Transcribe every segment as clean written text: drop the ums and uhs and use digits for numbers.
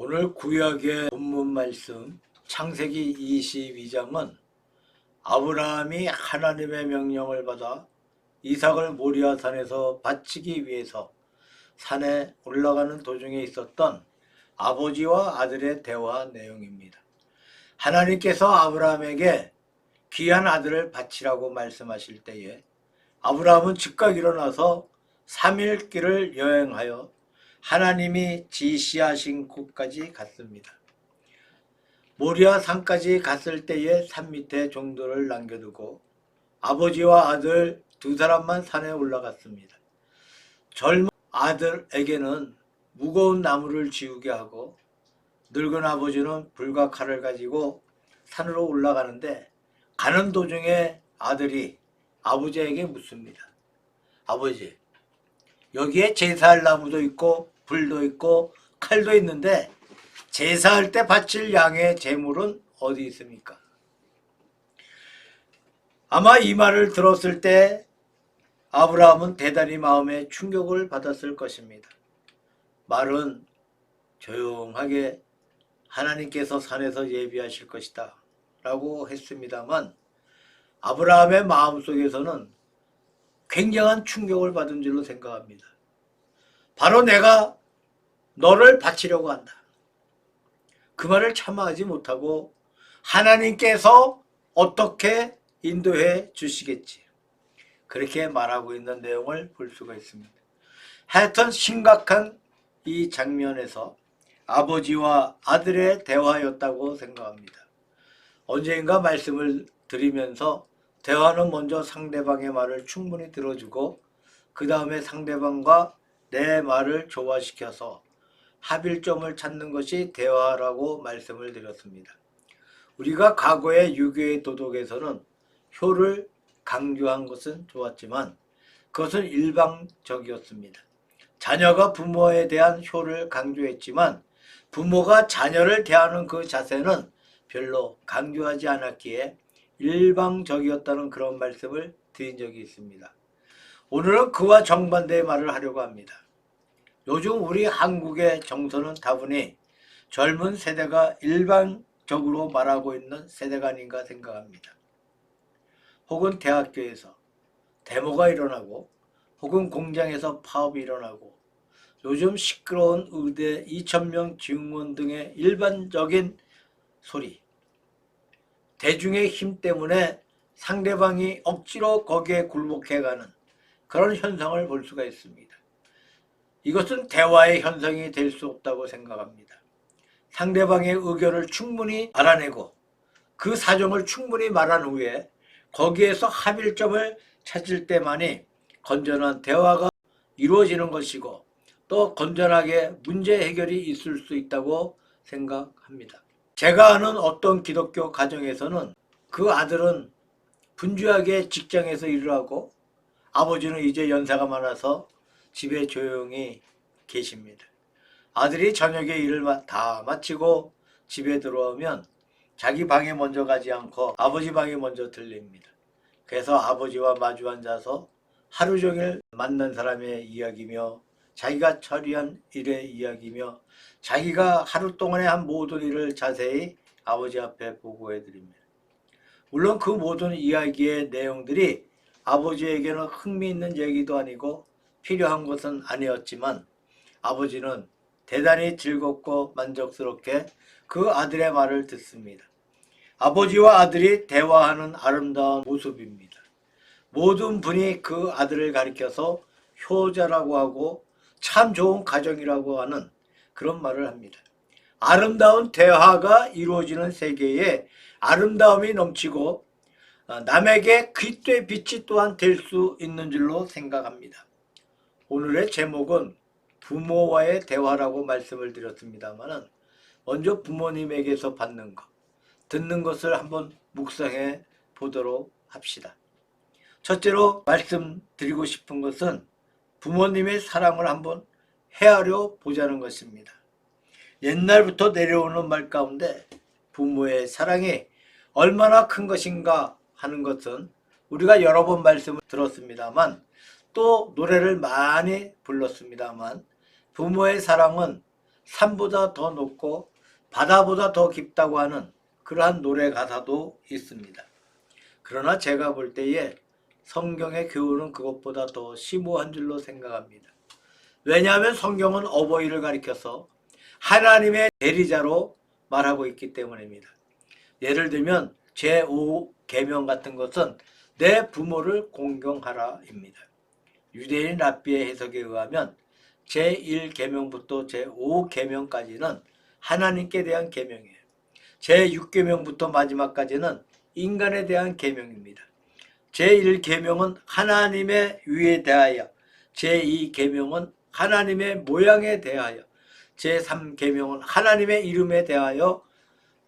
오늘 구약의 본문 말씀 창세기 22장은 아브라함이 하나님의 명령을 받아 이삭을 모리아 산에서 바치기 위해서 산에 올라가는 도중에 있었던 아버지와 아들의 대화 내용입니다. 하나님께서 아브라함에게 귀한 아들을 바치라고 말씀하실 때에 아브라함은 즉각 일어나서 3일 길을 여행하여 하나님이 지시하신 곳까지 갔습니다. 모리아 산까지 갔을 때에 산 밑에 종들을 남겨두고 아버지와 아들 두 사람만 산에 올라갔습니다. 젊은 아들에게는 무거운 나무를 지우게 하고 늙은 아버지는 불과 칼을 가지고 산으로 올라가는데 가는 도중에 아들이 아버지에게 묻습니다. 아버지, 여기에 제사할 나무도 있고 불도 있고 칼도 있는데 제사할 때 바칠 양의 제물은 어디 있습니까? 아마 이 말을 들었을 때 아브라함은 대단히 마음에 충격을 받았을 것입니다. 말은 조용하게 하나님께서 산에서 예비하실 것이다 라고 했습니다만 아브라함의 마음속에서는 굉장한 충격을 받은 줄로 생각합니다. 바로 내가 너를 바치려고 한다. 그 말을 참아하지 못하고 하나님께서 어떻게 인도해 주시겠지. 그렇게 말하고 있는 내용을 볼 수가 있습니다. 하여튼 심각한 이 장면에서 아버지와 아들의 대화였다고 생각합니다. 언젠가 말씀을 드리면서 대화는 먼저 상대방의 말을 충분히 들어주고 그 다음에 상대방과 내 말을 조화시켜서 합일점을 찾는 것이 대화라고 말씀을 드렸습니다. 우리가 과거의 유교의 도덕에서는 효를 강조한 것은 좋았지만 그것은 일방적이었습니다. 자녀가 부모에 대한 효를 강조했지만 부모가 자녀를 대하는 그 자세는 별로 강조하지 않았기에 일방적이었다는 그런 말씀을 드린 적이 있습니다. 오늘은 그와 정반대의 말을 하려고 합니다. 요즘 우리 한국의 정서는 다분히 젊은 세대가 일방적으로 말하고 있는 세대가 아닌가 생각합니다. 혹은 대학교에서 데모가 일어나고 혹은 공장에서 파업이 일어나고 요즘 시끄러운 의대 2,000명 증원 등의 일반적인 소리, 대중의 힘 때문에 상대방이 억지로 거기에 굴복해가는 그런 현상을 볼 수가 있습니다. 이것은 대화의 현상이 될 수 없다고 생각합니다. 상대방의 의견을 충분히 알아내고 그 사정을 충분히 말한 후에 거기에서 합일점을 찾을 때만이 건전한 대화가 이루어지는 것이고 또 건전하게 문제 해결이 있을 수 있다고 생각합니다. 제가 아는 어떤 기독교 가정에서는 그 아들은 분주하게 직장에서 일을 하고 아버지는 이제 연세가 많아서 집에 조용히 계십니다. 아들이 저녁에 일을 다 마치고 집에 들어오면 자기 방에 먼저 가지 않고 아버지 방에 먼저 들립니다. 그래서 아버지와 마주 앉아서 하루 종일 만난 사람의 이야기며 자기가 처리한 일의 이야기며 자기가 하루 동안에 한 모든 일을 자세히 아버지 앞에 보고해 드립니다. 물론 그 모든 이야기의 내용들이 아버지에게는 흥미있는 얘기도 아니고 필요한 것은 아니었지만 아버지는 대단히 즐겁고 만족스럽게 그 아들의 말을 듣습니다. 아버지와 아들이 대화하는 아름다운 모습입니다. 모든 분이 그 아들을 가리켜서 효자라고 하고 참 좋은 가정이라고 하는 그런 말을 합니다. 아름다운 대화가 이루어지는 세계에 아름다움이 넘치고 남에게 귓대 빛이 또한 될 수 있는 줄로 생각합니다. 오늘의 제목은 부모와의 대화라고 말씀을 드렸습니다만 먼저 부모님에게서 받는 것, 듣는 것을 한번 묵상해 보도록 합시다. 첫째로 말씀드리고 싶은 것은 부모님의 사랑을 한번 헤아려 보자는 것입니다. 옛날부터 내려오는 말 가운데 부모의 사랑이 얼마나 큰 것인가 하는 것은 우리가 여러 번 말씀을 들었습니다만 또 노래를 많이 불렀습니다만 부모의 사랑은 산보다 더 높고 바다보다 더 깊다고 하는 그러한 노래 가사도 있습니다. 그러나 제가 볼 때에 성경의 교훈은 그것보다 더 심오한 줄로 생각합니다. 왜냐하면 성경은 어버이를 가리켜서 하나님의 대리자로 말하고 있기 때문입니다. 예를 들면 제5계명 같은 것은 내 부모를 공경하라입니다. 유대인 랍비의 해석에 의하면 제1계명부터 제5계명까지는 하나님께 대한 계명이에요. 제6계명부터 마지막까지는 인간에 대한 계명입니다. 제1계명은 하나님의 위에 대하여, 제2계명은 하나님의 모양에 대하여, 제3계명은 하나님의 이름에 대하여,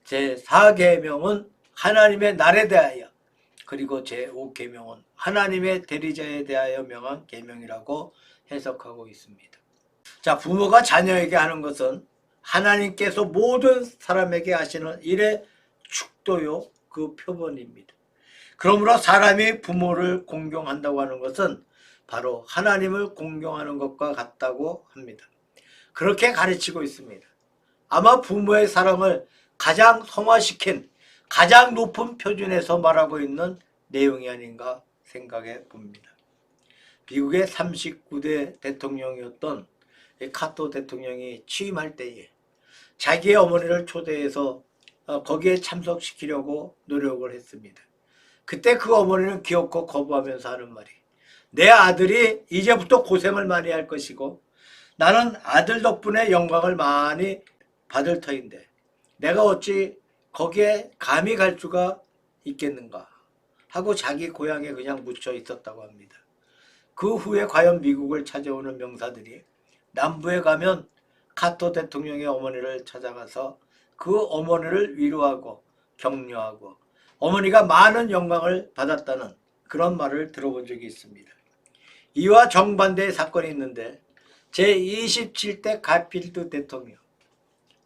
제4계명은 하나님의 날에 대하여, 그리고 제5계명은 하나님의 대리자에 대하여 명한 계명이라고 해석하고 있습니다. 자, 부모가 자녀에게 하는 것은 하나님께서 모든 사람에게 하시는 일의 축도요, 그 표본입니다. 그러므로 사람이 부모를 공경한다고 하는 것은 바로 하나님을 공경하는 것과 같다고 합니다. 그렇게 가르치고 있습니다. 아마 부모의 사랑을 가장 성화시킨 가장 높은 표준에서 말하고 있는 내용이 아닌가 생각해 봅니다. 미국의 39대 대통령이었던 카터 대통령이 취임할 때에 자기의 어머니를 초대해서 거기에 참석시키려고 노력을 했습니다. 그때 그 어머니는 기어코 거부하면서 하는 말이, 내 아들이 이제부터 고생을 많이 할 것이고 나는 아들 덕분에 영광을 많이 받을 터인데 내가 어찌 거기에 감히 갈 수가 있겠는가 하고 자기 고향에 그냥 묻혀 있었다고 합니다. 그 후에 과연 미국을 찾아오는 명사들이 남부에 가면 카터 대통령의 어머니를 찾아가서 그 어머니를 위로하고 격려하고 어머니가 많은 영광을 받았다는 그런 말을 들어본 적이 있습니다. 이와 정반대의 사건이 있는데 제27대 가필드 대통령,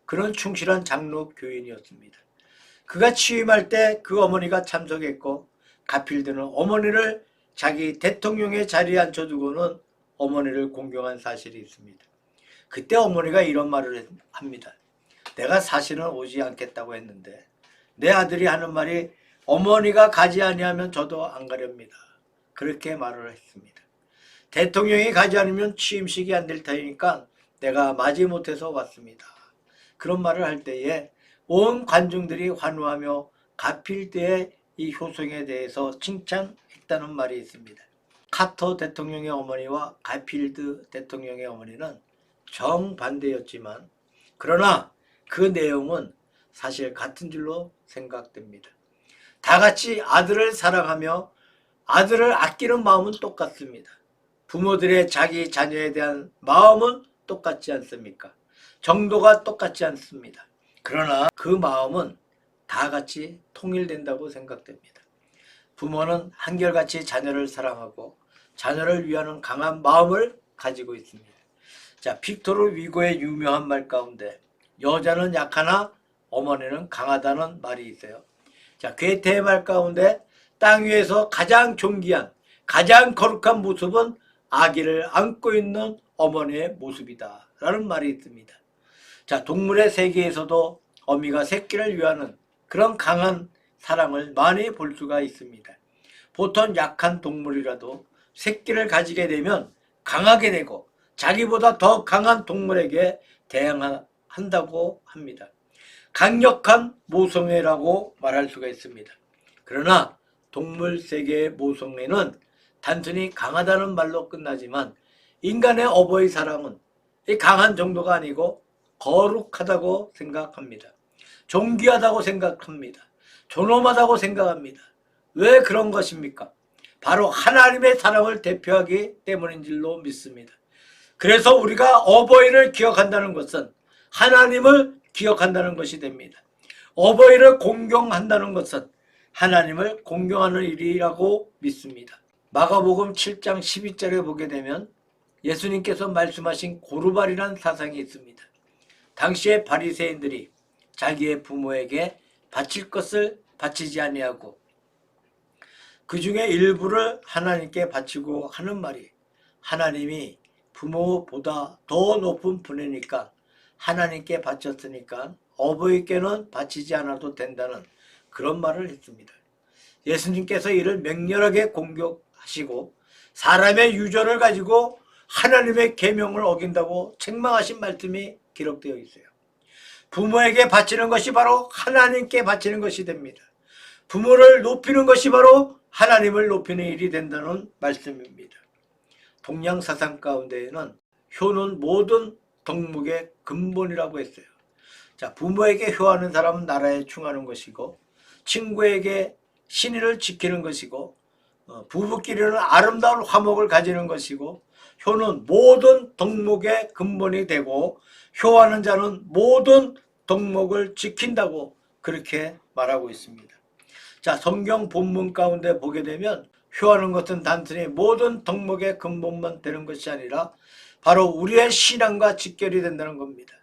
그는 충실한 장로 교인이었습니다. 그가 취임할 때 그 어머니가 참석했고 가필드는 어머니를 자기 대통령의 자리에 앉혀두고는 어머니를 공경한 사실이 있습니다. 그때 어머니가 이런 말을 합니다. 내가 사실은 오지 않겠다고 했는데 내 아들이 하는 말이 어머니가 가지 아니하면 저도 안 가렵니다. 그렇게 말을 했습니다. 대통령이 가지 않으면 취임식이 안 될 테니까 내가 마지못해서 왔습니다. 그런 말을 할 때에 온 관중들이 환호하며 가필드의 이 효성에 대해서 칭찬했다는 말이 있습니다. 카터 대통령의 어머니와 가필드 대통령의 어머니는 정반대였지만 그러나 그 내용은 사실 같은 줄로 생각됩니다. 다 같이 아들을 사랑하며 아들을 아끼는 마음은 똑같습니다. 부모들의 자기 자녀에 대한 마음은 똑같지 않습니까? 정도가 똑같지 않습니다. 그러나 그 마음은 다 같이 통일된다고 생각됩니다. 부모는 한결같이 자녀를 사랑하고 자녀를 위하는 강한 마음을 가지고 있습니다. 자, 빅토르 위고의 유명한 말 가운데 여자는 약하나 어머니는 강하다는 말이 있어요. 자, 괴테의 말 가운데 땅 위에서 가장 존귀한 가장 거룩한 모습은 아기를 안고 있는 어머니의 모습이다 라는 말이 있습니다. 자, 동물의 세계에서도 어미가 새끼를 위하는 그런 강한 사랑을 많이 볼 수가 있습니다. 보통 약한 동물이라도 새끼를 가지게 되면 강하게 되고 자기보다 더 강한 동물에게 대항한다고 합니다. 강력한 모성애라고 말할 수가 있습니다. 그러나 동물 세계의 모성애는 단순히 강하다는 말로 끝나지만 인간의 어버이 사랑은 이 강한 정도가 아니고 거룩하다고 생각합니다. 존귀하다고 생각합니다. 존엄하다고 생각합니다. 왜 그런 것입니까? 바로 하나님의 사랑을 대표하기 때문인 줄로 믿습니다. 그래서 우리가 어버이를 기억한다는 것은 하나님을 기억한다는 것이 됩니다. 어버이를 공경한다는 것은 하나님을 공경하는 일이라고 믿습니다. 마가복음 7장 12절에 보게 되면 예수님께서 말씀하신 고르발이라는 사상이 있습니다. 당시의 바리새인들이 자기의 부모에게 바칠 것을 바치지 아니하고 그 중에 일부를 하나님께 바치고 하는 말이, 하나님이 부모보다 더 높은 분이니까 하나님께 바쳤으니까 어버이께는 바치지 않아도 된다는 그런 말을 했습니다. 예수님께서 이를 맹렬하게 공격하시고 사람의 유전을 가지고 하나님의 계명을 어긴다고 책망하신 말씀이 기록되어 있어요. 부모에게 바치는 것이 바로 하나님께 바치는 것이 됩니다. 부모를 높이는 것이 바로 하나님을 높이는 일이 된다는 말씀입니다. 동양 사상 가운데에는 효는 모든 덕목의 근본이라고 했어요. 자, 부모에게 효하는 사람은 나라에 충하는 것이고, 친구에게 신의를 지키는 것이고, 부부끼리는 아름다운 화목을 가지는 것이고, 효는 모든 덕목의 근본이 되고, 효하는 자는 모든 덕목을 지킨다고 그렇게 말하고 있습니다. 자, 성경 본문 가운데 보게 되면 효하는 것은 단순히 모든 덕목의 근본만 되는 것이 아니라 바로 우리의 신앙과 직결이 된다는 겁니다.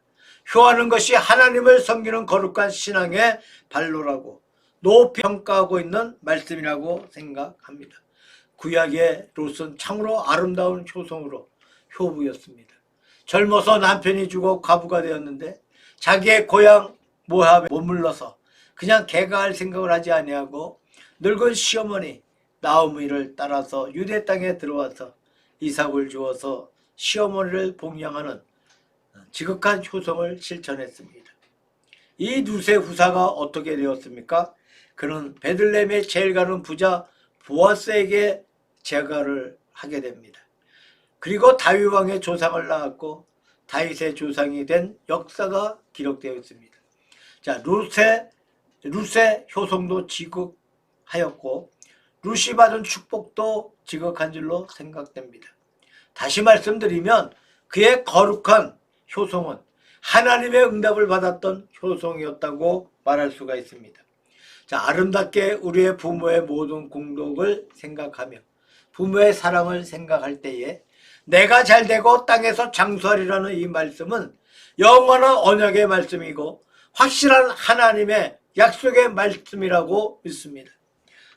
효하는 것이 하나님을 섬기는 거룩한 신앙의 발로라고 높이 평가하고 있는 말씀이라고 생각합니다. 구약의 롯은 참으로 아름다운 효성으로 효부였습니다. 젊어서 남편이 죽어 과부가 되었는데 자기의 고향 모압에 머물러서 그냥 개가할 생각을 하지 아니하고 늙은 시어머니 나오미를 따라서 유대 땅에 들어와서 이삭을 주어서 시어머니를 봉양하는 지극한 효성을 실천했습니다. 이 룻의 후사가 어떻게 되었습니까? 그는 베들레헴에 제일 가는 부자 보아스에게 제가를 하게 됩니다. 그리고 다윗 왕의 조상을 낳았고 다윗의 조상이 된 역사가 기록되어 있습니다. 자, 룻의 효성도 지극하였고 룻이 받은 축복도 지극한 줄로 생각됩니다. 다시 말씀드리면 그의 거룩한 효성은 하나님의 응답을 받았던 효성이었다고 말할 수가 있습니다. 자, 아름답게 우리의 부모의 모든 공덕을 생각하며 부모의 사랑을 생각할 때에 내가 잘되고 땅에서 장수하리라는 이 말씀은 영원한 언약의 말씀이고 확실한 하나님의 약속의 말씀이라고 믿습니다.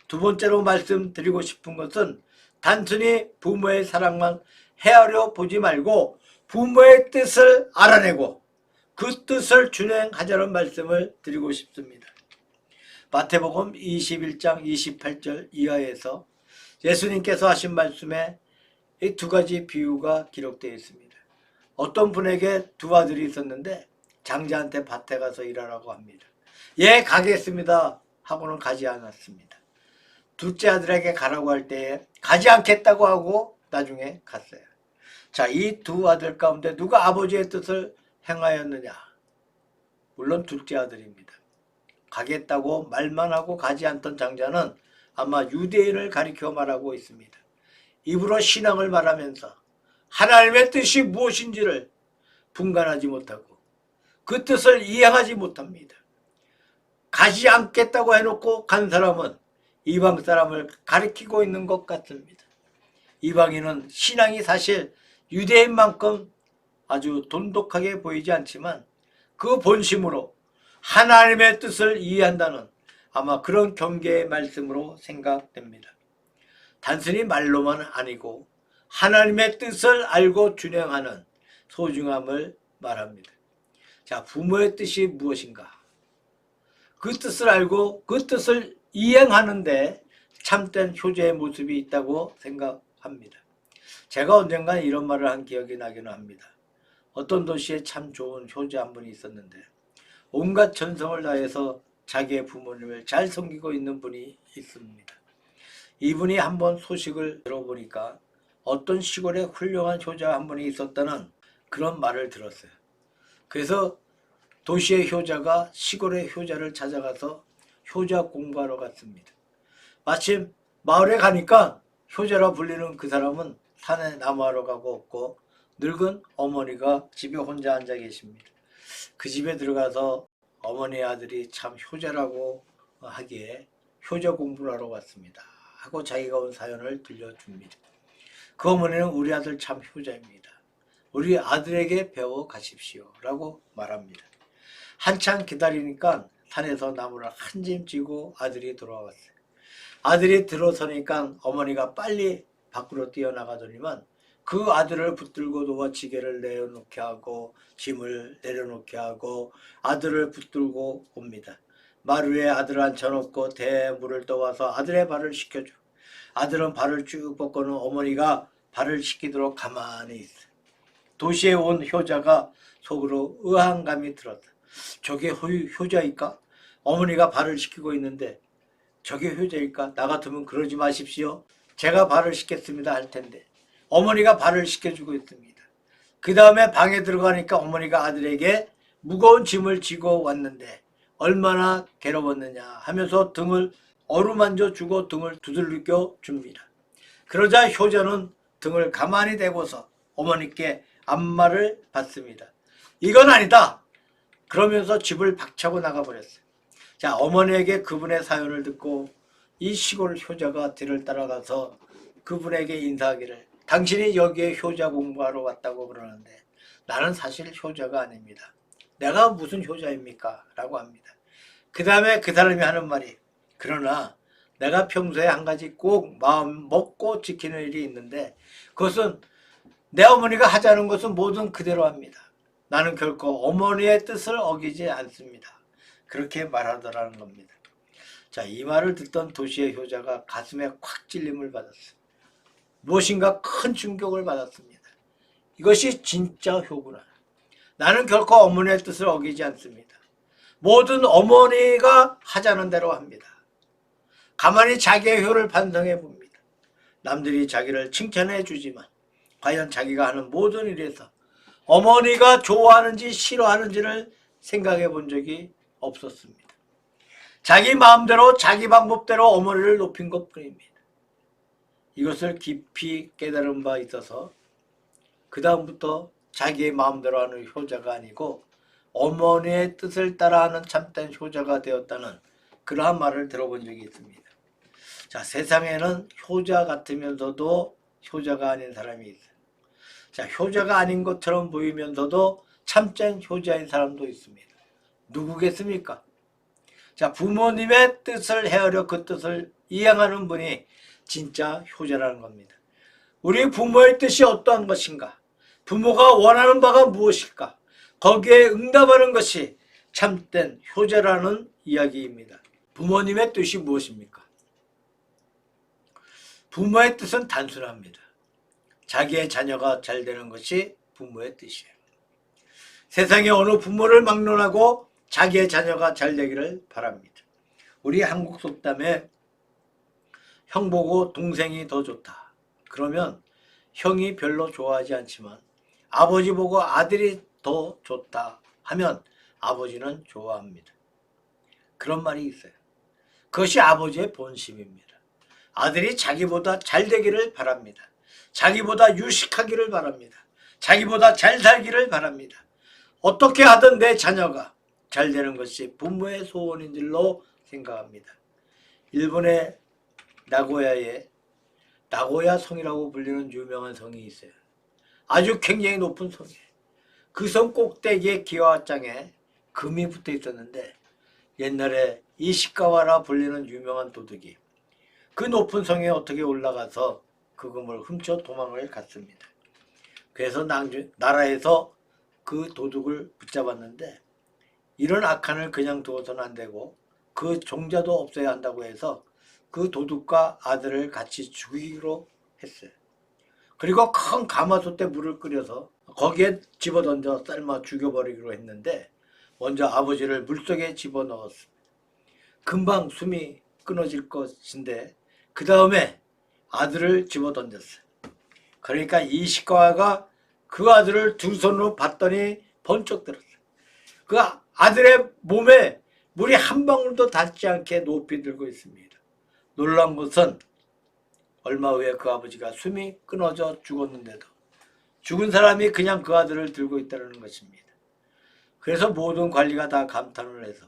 두 번째로 말씀드리고 싶은 것은 단순히 부모의 사랑만 헤아려 보지 말고 부모의 뜻을 알아내고 그 뜻을 준행하자는 말씀을 드리고 싶습니다. 마태복음 21장 28절 이하에서 예수님께서 하신 말씀에 이 두 가지 비유가 기록되어 있습니다. 어떤 분에게 두 아들이 있었는데 장자한테 밭에 가서 일하라고 합니다. 예, 가겠습니다 하고는 가지 않았습니다. 둘째 아들에게 가라고 할 때에 가지 않겠다고 하고 나중에 갔어요. 자, 이 두 아들 가운데 누가 아버지의 뜻을 행하였느냐? 물론 둘째 아들입니다. 가겠다고 말만 하고 가지 않던 장자는 아마 유대인을 가리켜 말하고 있습니다. 입으로 신앙을 말하면서 하나님의 뜻이 무엇인지를 분간하지 못하고 그 뜻을 이행하지 못합니다. 가지 않겠다고 해놓고 간 사람은 이방 사람을 가리키고 있는 것 같습니다. 이방인은 신앙이 사실 유대인만큼 아주 돈독하게 보이지 않지만 그 본심으로 하나님의 뜻을 이해한다는 아마 그런 경계의 말씀으로 생각됩니다. 단순히 말로만 아니고 하나님의 뜻을 알고 준행하는 소중함을 말합니다. 자, 부모의 뜻이 무엇인가? 그 뜻을 알고 그 뜻을 이행하는데 참된 효자의 모습이 있다고 생각합니다. 제가 언젠가 이런 말을 한 기억이 나기는 합니다. 어떤 도시에 참 좋은 효자 한 분이 있었는데 온갖 전성을 다해서 자기의 부모님을 잘 섬기고 있는 분이 있습니다. 이분이 한번 소식을 들어보니까 어떤 시골에 훌륭한 효자 한 분이 있었다는 그런 말을 들었어요. 그래서 도시의 효자가 시골의 효자를 찾아가서 효자 공부하러 갔습니다. 마침 마을에 가니까 효자라 불리는 그 사람은 산에 나무하러 가고 없고 늙은 어머니가 집에 혼자 앉아 계십니다. 그 집에 들어가서 어머니의 아들이 참 효자라고 하기에 효자 공부를 하러 왔습니다 하고 자기가 온 사연을 들려줍니다. 그 어머니는 우리 아들 참 효자입니다. 우리 아들에게 배워 가십시오 라고 말합니다. 한참 기다리니까 산에서 나무를 한 짐 쥐고 아들이 돌아왔어요. 아들이 들어서니까 어머니가 빨리 밖으로 뛰어나가더니만 그 아들을 붙들고 놓아지게를 내려놓게 하고 짐을 내려놓게 하고 아들을 붙들고 옵니다. 말 위에 아들을 앉혀놓고 대물을 떠와서 아들의 발을 씻겨줘. 아들은 발을 쭉 뻗고는 어머니가 발을 씻기도록 가만히 있어. 도시에 온 효자가 속으로 의아감이 들었다. 저게 효자일까? 어머니가 발을 씻기고 있는데 저게 효자일까? 나 같으면 그러지 마십시오. 제가 발을 씻겠습니다 할 텐데 어머니가 발을 씻겨주고 있습니다. 그 다음에 방에 들어가니까 어머니가 아들에게 무거운 짐을 지고 왔는데 얼마나 괴로웠느냐 하면서 등을 어루만져 주고 등을 두들겨 줍니다. 그러자 효자는 등을 가만히 대고서 어머니께 안마를 받습니다. 이건 아니다. 그러면서 집을 박차고 나가버렸어요. 자, 어머니에게 그분의 사연을 듣고 이 시골 효자가 뒤를 따라가서 그분에게 인사하기를 당신이 여기에 효자 공부하러 왔다고 그러는데 나는 사실 효자가 아닙니다. 내가 무슨 효자입니까? 라고 합니다. 그 다음에 그 사람이 하는 말이 그러나 내가 평소에 한 가지 꼭 마음 먹고 지키는 일이 있는데 그것은 내 어머니가 하자는 것은 뭐든 그대로 합니다. 나는 결코 어머니의 뜻을 어기지 않습니다. 그렇게 말하더라는 겁니다. 자, 이 말을 듣던 도시의 효자가 가슴에 콱 찔림을 받았어요. 무엇인가 큰 충격을 받았습니다. 이것이 진짜 효구나. 나는 결코 어머니의 뜻을 어기지 않습니다. 모든 어머니가 하자는 대로 합니다. 가만히 자기의 효를 반성해 봅니다. 남들이 자기를 칭찬해 주지만 과연 자기가 하는 모든 일에서 어머니가 좋아하는지 싫어하는지를 생각해 본 적이 없었습니다. 자기 마음대로 자기 방법대로 어머니를 높인 것뿐입니다. 이것을 깊이 깨달은 바 있어서 그 다음부터 자기의 마음대로 하는 효자가 아니고 어머니의 뜻을 따라하는 참된 효자가 되었다는 그러한 말을 들어본 적이 있습니다. 자, 세상에는 효자 같으면서도 효자가 아닌 사람이 있어요. 자, 효자가 아닌 것처럼 보이면서도 참된 효자인 사람도 있습니다. 누구겠습니까? 자, 부모님의 뜻을 헤아려 그 뜻을 이행하는 분이 진짜 효자라는 겁니다. 우리 부모의 뜻이 어떠한 것인가? 부모가 원하는 바가 무엇일까? 거기에 응답하는 것이 참된 효자라는 이야기입니다. 부모님의 뜻이 무엇입니까? 부모의 뜻은 단순합니다. 자기의 자녀가 잘 되는 것이 부모의 뜻이에요. 세상에 어느 부모를 막론하고 자기의 자녀가 잘 되기를 바랍니다. 우리 한국 속담에 형 보고 동생이 더 좋다. 그러면 형이 별로 좋아하지 않지만 아버지 보고 아들이 더 좋다 하면 아버지는 좋아합니다. 그런 말이 있어요. 그것이 아버지의 본심입니다. 아들이 자기보다 잘 되기를 바랍니다. 자기보다 유식하기를 바랍니다. 자기보다 잘 살기를 바랍니다. 어떻게 하든 내 자녀가 잘 되는 것이 부모의 소원인 줄로 생각합니다. 일본의 나고야에 나고야 성이라고 불리는 유명한 성이 있어요. 아주 굉장히 높은 성이에요. 그 성 꼭대기에 기와장에 금이 붙어 있었는데 옛날에 이시카와라 불리는 유명한 도둑이 그 높은 성에 어떻게 올라가서 그 금을 훔쳐 도망을 갔습니다. 그래서 나라에서 그 도둑을 붙잡았는데 이런 악한을 그냥 두어서는 안 되고 그 종자도 없애야 한다고 해서 그 도둑과 아들을 같이 죽이기로 했어요. 그리고 큰 가마솥에 물을 끓여서 거기에 집어던져 삶아 죽여버리기로 했는데 먼저 아버지를 물속에 집어넣었습니다. 금방 숨이 끊어질 것인데 그 다음에 아들을 집어던졌어요. 그러니까 이시카와가 그 아들을 두 손으로 봤더니 번쩍 들었어요. 그 아들의 몸에 물이 한 방울도 닿지 않게 높이 들고 있습니다. 놀라운 것은 얼마 후에 그 아버지가 숨이 끊어져 죽었는데도 죽은 사람이 그냥 그 아들을 들고 있다는 것입니다. 그래서 모든 관리가 다 감탄을 해서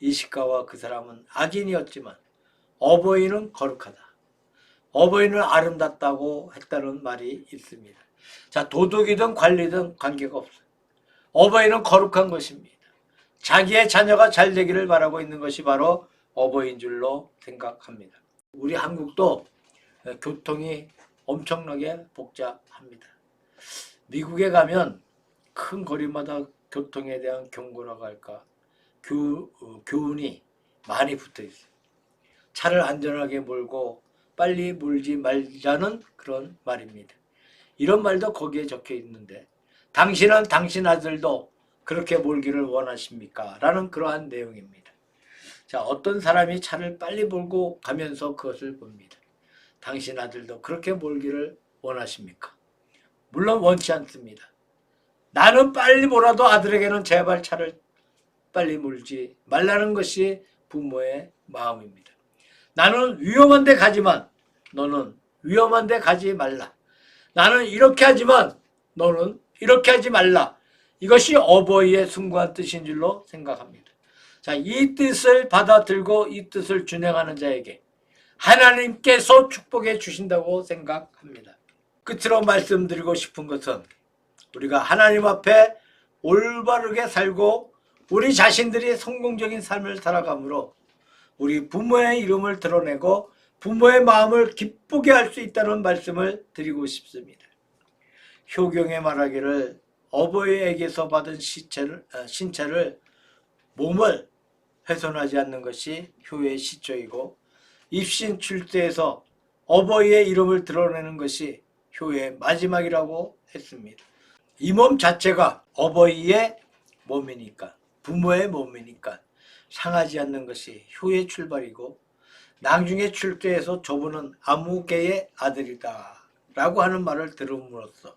이시카와 그 사람은 악인이었지만 어버이는 거룩하다. 어버이는 아름답다고 했다는 말이 있습니다. 자, 도둑이든 관리든 관계가 없어요. 어버이는 거룩한 것입니다. 자기의 자녀가 잘 되기를 바라고 있는 것이 바로 어버이인 줄로 생각합니다. 우리 한국도 교통이 엄청나게 복잡합니다. 미국에 가면 큰 거리마다 교통에 대한 경고라고 할까 교훈이 많이 붙어 있어요. 차를 안전하게 몰고 빨리 몰지 말자는 그런 말입니다. 이런 말도 거기에 적혀 있는데 당신은 당신 아들도 그렇게 몰기를 원하십니까? 라는 그러한 내용입니다. 자, 어떤 사람이 차를 빨리 몰고 가면서 그것을 봅니다. 당신 아들도 그렇게 몰기를 원하십니까? 물론 원치 않습니다. 나는 빨리 몰아도 아들에게는 제발 차를 빨리 몰지 말라는 것이 부모의 마음입니다. 나는 위험한 데 가지만 너는 위험한 데 가지 말라. 나는 이렇게 하지만 너는 이렇게 하지 말라. 이것이 어버이의 숭고한 뜻인 줄로 생각합니다. 자, 이 뜻을 받아들고 이 뜻을 준행하는 자에게 하나님께서 축복해 주신다고 생각합니다. 끝으로 말씀드리고 싶은 것은 우리가 하나님 앞에 올바르게 살고 우리 자신들이 성공적인 삶을 살아가므로 우리 부모의 이름을 드러내고 부모의 마음을 기쁘게 할 수 있다는 말씀을 드리고 싶습니다. 효경에 말하기를 어버이에게서 받은 신체를 몸을 훼손하지 않는 것이 효의 시초이고 입신 출세에서 어버이의 이름을 드러내는 것이 효의 마지막이라고 했습니다. 이 몸 자체가 어버이의 몸이니까 부모의 몸이니까 상하지 않는 것이 효의 출발이고 나중에 출세해서 저분은 아무개의 아들이다 라고 하는 말을 들음으로써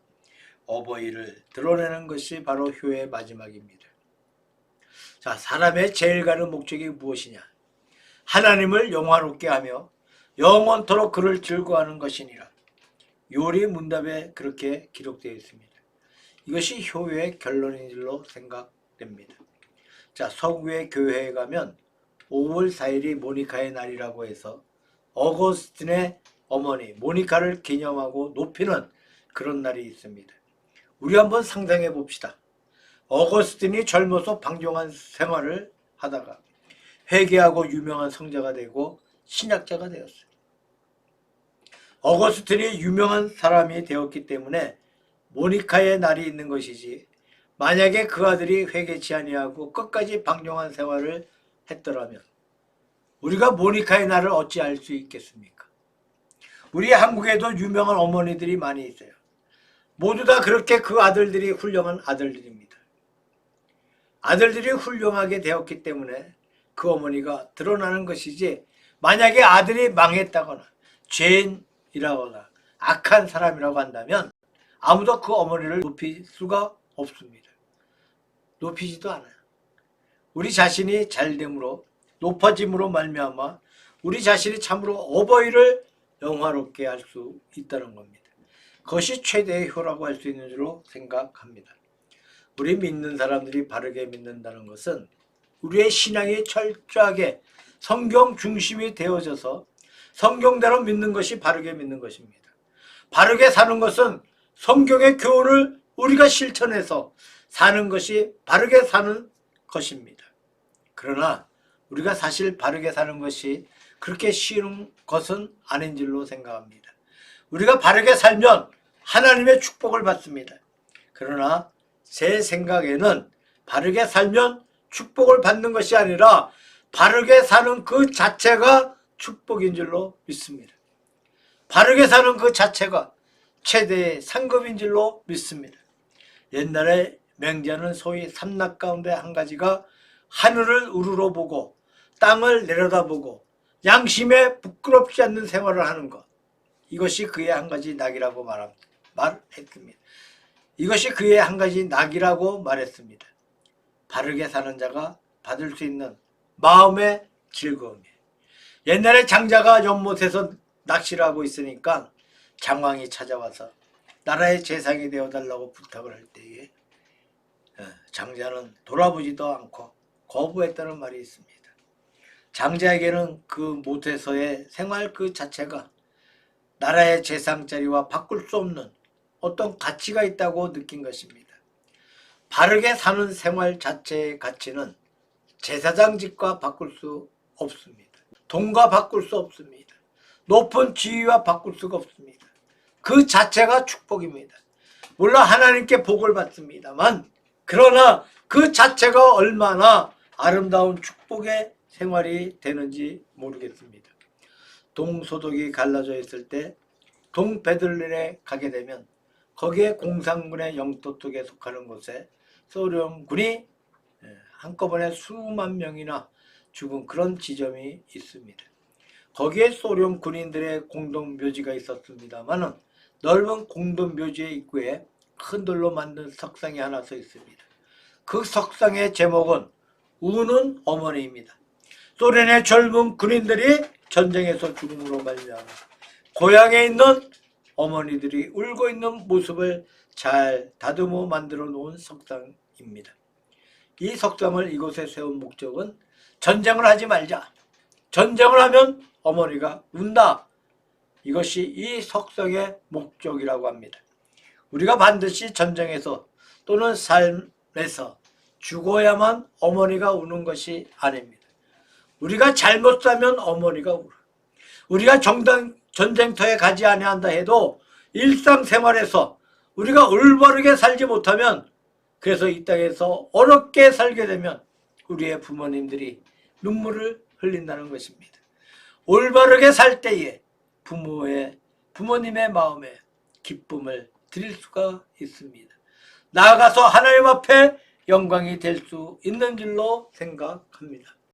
어버이를 드러내는 것이 바로 효의 마지막입니다. 자, 사람의 제일 가는 목적이 무엇이냐? 하나님을 영화롭게 하며 영원토록 그를 즐거워하는 것이니라. 요리 문답에 그렇게 기록되어 있습니다. 이것이 효의 결론인 줄로 생각됩니다. 자, 서구의 교회에 가면 5월 4일이 모니카의 날이라고 해서 어거스틴의 어머니 모니카를 기념하고 높이는 그런 날이 있습니다. 우리 한번 상상해 봅시다. 어거스틴이 젊어서 방종한 생활을 하다가 회개하고 유명한 성자가 되고 신학자가 되었어요. 어거스틴이 유명한 사람이 되었기 때문에 모니카의 날이 있는 것이지 만약에 그 아들이 회개치 아니하고 끝까지 방종한 생활을 했더라면 우리가 모니카의 날을 어찌 알 수 있겠습니까? 우리 한국에도 유명한 어머니들이 많이 있어요. 모두 다 그렇게 그 아들들이 훌륭한 아들들입니다. 아들들이 훌륭하게 되었기 때문에 그 어머니가 드러나는 것이지 만약에 아들이 망했다거나 죄인이라거나 악한 사람이라고 한다면 아무도 그 어머니를 높일 수가 없습니다. 높이지도 않아요. 우리 자신이 잘됨으로 높아짐으로 말미암아 우리 자신이 참으로 어버이를 영화롭게 할 수 있다는 겁니다. 그것이 최대의 효라고 할 수 있는 줄로 생각합니다. 우리 믿는 사람들이 바르게 믿는다는 것은 우리의 신앙이 철저하게 성경 중심이 되어져서 성경대로 믿는 것이 바르게 믿는 것입니다. 바르게 사는 것은 성경의 교훈을 우리가 실천해서 사는 것이 바르게 사는 것입니다. 그러나 우리가 사실 바르게 사는 것이 그렇게 쉬운 것은 아닌 줄로 생각합니다. 우리가 바르게 살면 하나님의 축복을 받습니다. 그러나 제 생각에는 바르게 살면 축복을 받는 것이 아니라 바르게 사는 그 자체가 축복인 줄로 믿습니다. 바르게 사는 그 자체가 최대의 상급인 줄로 믿습니다. 옛날에 맹자는 소위 삼락 가운데 한 가지가 하늘을 우러러 보고 땅을 내려다보고 양심에 부끄럽지 않는 생활을 하는 것. 이것이 그의 한 가지 낙이라고 말했습니다. 이것이 그의 한 가지 낙이라고 말했습니다. 바르게 사는 자가 받을 수 있는 마음의 즐거움이에요. 옛날에 장자가 연못에서 낚시를 하고 있으니까 장왕이 찾아와서 나라의 재상이 되어달라고 부탁을 할 때에 장자는 돌아보지도 않고 거부했다는 말이 있습니다. 장자에게는 그 못에서의 생활 그 자체가 나라의 재상 자리와 바꿀 수 없는 어떤 가치가 있다고 느낀 것입니다. 바르게 사는 생활 자체의 가치는 제사장직과 바꿀 수 없습니다. 돈과 바꿀 수 없습니다. 높은 지위와 바꿀 수가 없습니다. 그 자체가 축복입니다. 물론 하나님께 복을 받습니다만 그러나 그 자체가 얼마나 아름다운 축복의 생활이 되는지 모르겠습니다. 동소독이 갈라져 있을 때 동베들린에 가게 되면 거기에 공산군의 영토 쪽에 속하는 곳에 소련군이 한꺼번에 수만 명이나 죽은 그런 지점이 있습니다. 거기에 소련 군인들의 공동묘지가 있었습니다만 넓은 공동묘지의 입구에 큰 돌로 만든 석상이 하나 서 있습니다. 그 석상의 제목은 우는 어머니입니다. 소련의 젊은 군인들이 전쟁에서 죽음으로 말미암아 고향에 있는 어머니들이 울고 있는 모습을 잘 다듬어 만들어 놓은 석상입니다. 이 석상을 이곳에 세운 목적은 전쟁을 하지 말자. 전쟁을 하면 어머니가 운다. 이것이 이 석상의 목적이라고 합니다. 우리가 반드시 전쟁에서 또는 삶에서 죽어야만 어머니가 우는 것이 아닙니다. 우리가 잘못 살면 어머니가 울어. 우리가 전쟁터에 가지 아니한다 해도 일상생활에서 우리가 올바르게 살지 못하면 그래서 이 땅에서 어렵게 살게 되면 우리의 부모님들이 눈물을 흘린다는 것입니다. 올바르게 살 때에 부모님의 마음에 기쁨을 드릴 수가 있습니다. 나아가서 하나님 앞에 영광이 될 수 있는 줄로 생각합니다.